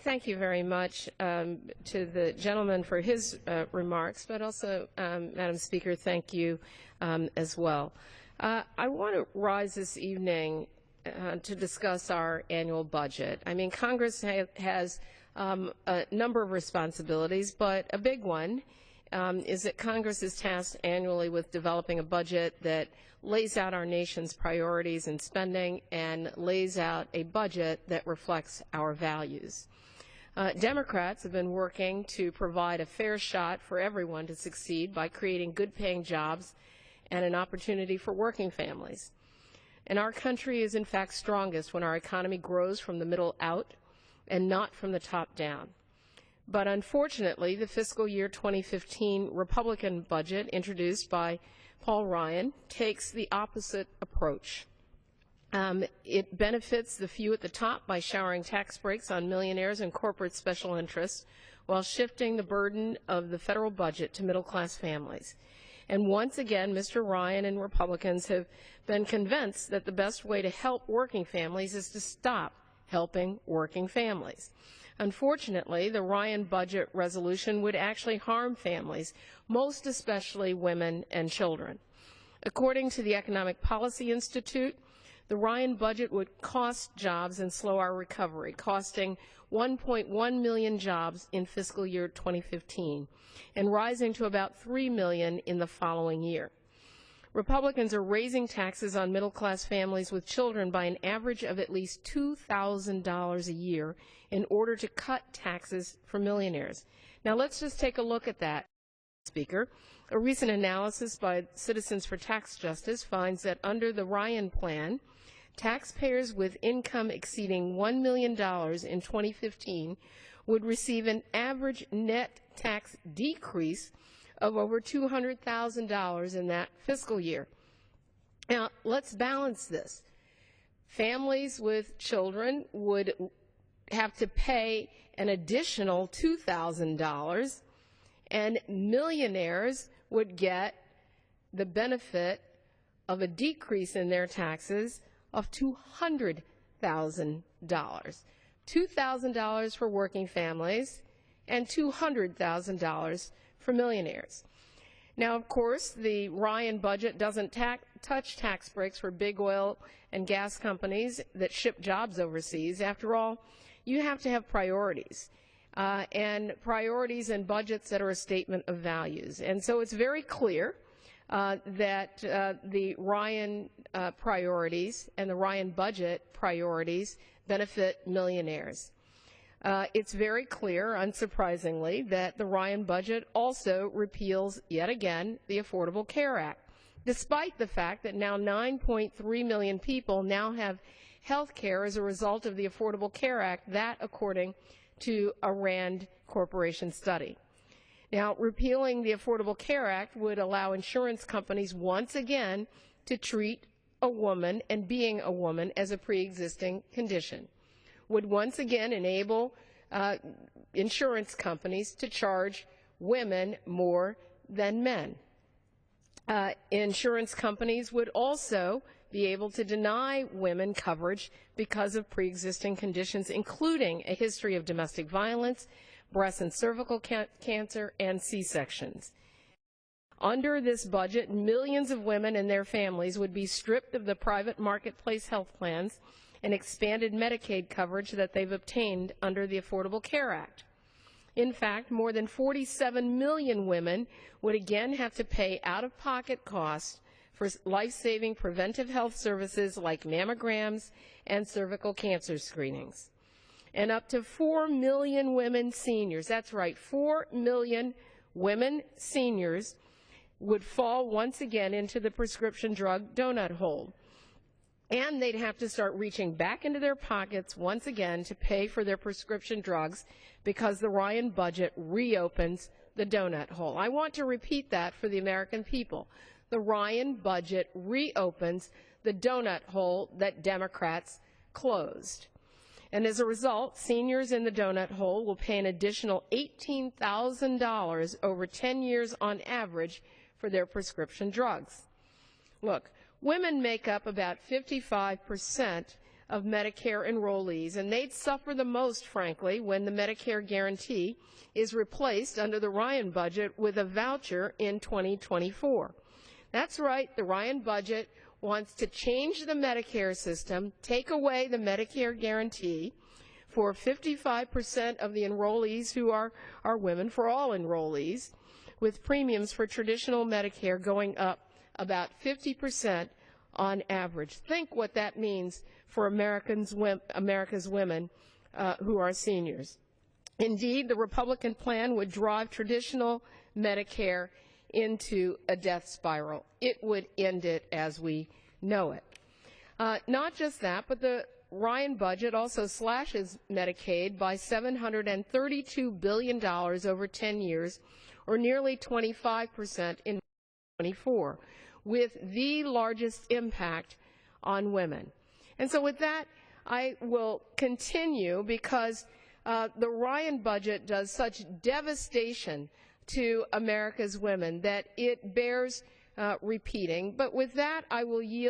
Thank you very much to the gentleman for his remarks, but also, Madam Speaker, thank you as well. I want to rise this evening to discuss our annual budget. I mean, Congress has a number of responsibilities, but a big one is that Congress is tasked annually with developing a budget that lays out our nation's priorities in spending and lays out a budget that reflects our values. Democrats have been working to provide a fair shot for everyone to succeed by creating good-paying jobs and an opportunity for working families. And our country is in fact strongest when our economy grows from the middle out and not from the top down. But unfortunately, the fiscal year 2015 Republican budget introduced by Paul Ryan takes the opposite approach. It benefits the few at the top by showering tax breaks on millionaires and corporate special interests while shifting the burden of the federal budget to middle-class families. And once again, Mr. Ryan and Republicans have been convinced that the best way to help working families is to stop helping working families. Unfortunately, the Ryan budget resolution would actually harm families, most especially women and children. According to the Economic Policy Institute, the Ryan budget would cost jobs and slow our recovery, costing 1.1 million jobs in fiscal year 2015 and rising to about 3 million in the following year. Republicans are raising taxes on middle-class families with children by an average of at least $2,000 a year in order to cut taxes for millionaires. Now let's just take a look at that, Speaker. A recent analysis by Citizens for Tax Justice finds that under the Ryan plan, taxpayers with income exceeding $1 million in 2015 would receive an average net tax decrease of over $200,000 in that fiscal year. Now, let's balance this. Families with children would have to pay an additional $2,000, and millionaires would get the benefit of a decrease in their taxes of $200,000. $2,000 for working families and $200,000 for millionaires. Now, of course, the Ryan budget doesn't touch tax breaks for big oil and gas companies that ship jobs overseas. After all, you have to have priorities, and priorities and budgets that are a statement of values. And so it's very clear that the Ryan priorities and the Ryan budget priorities benefit millionaires. It's very clear, unsurprisingly, that the Ryan budget also repeals, yet again, the Affordable Care Act, despite the fact that now 9.3 million people now have health care as a result of the Affordable Care Act, that according to a Rand Corporation study. Now, repealing the Affordable Care Act would allow insurance companies once again to treat a woman and being a woman as a pre-existing condition, would once again enable insurance companies to charge women more than men. Insurance companies would also be able to deny women coverage because of pre-existing conditions, including a history of domestic violence, breast and cervical cancer, and C-sections. Under this budget, millions of women and their families would be stripped of the private marketplace health plans and expanded Medicaid coverage that they've obtained under the Affordable Care Act. In fact, more than 47 million women would again have to pay out-of-pocket costs for life-saving preventive health services like mammograms and cervical cancer screenings. And up to 4 million women seniors, that's right, 4 million women seniors would fall once again into the prescription drug donut hole. And they'd have to start reaching back into their pockets once again to pay for their prescription drugs because the Ryan budget reopens the donut hole. I want to repeat that for the American people. The Ryan budget reopens the donut hole that Democrats closed. And as a result, seniors in the donut hole will pay an additional $18,000 over 10 years on average for their prescription drugs. Look, women make up about 55% of Medicare enrollees, and they'd suffer the most, frankly, when the Medicare guarantee is replaced under the Ryan budget with a voucher in 2024. That's right, the Ryan budget wants to change the Medicare system, take away the Medicare guarantee for 55% of the enrollees who are women, for all enrollees, with premiums for traditional Medicare going up about 50% on average. Think what that means for America's women who are seniors. Indeed, the Republican plan would drive traditional Medicare into a death spiral. It would end it as we know it. Not just that, but the Ryan budget also slashes Medicaid by $732 billion over 10 years, or nearly 25% in 2024, with the largest impact on women. And so with that, I will continue because the Ryan budget does such devastation to America's women that it bears repeating. But with that, I will yield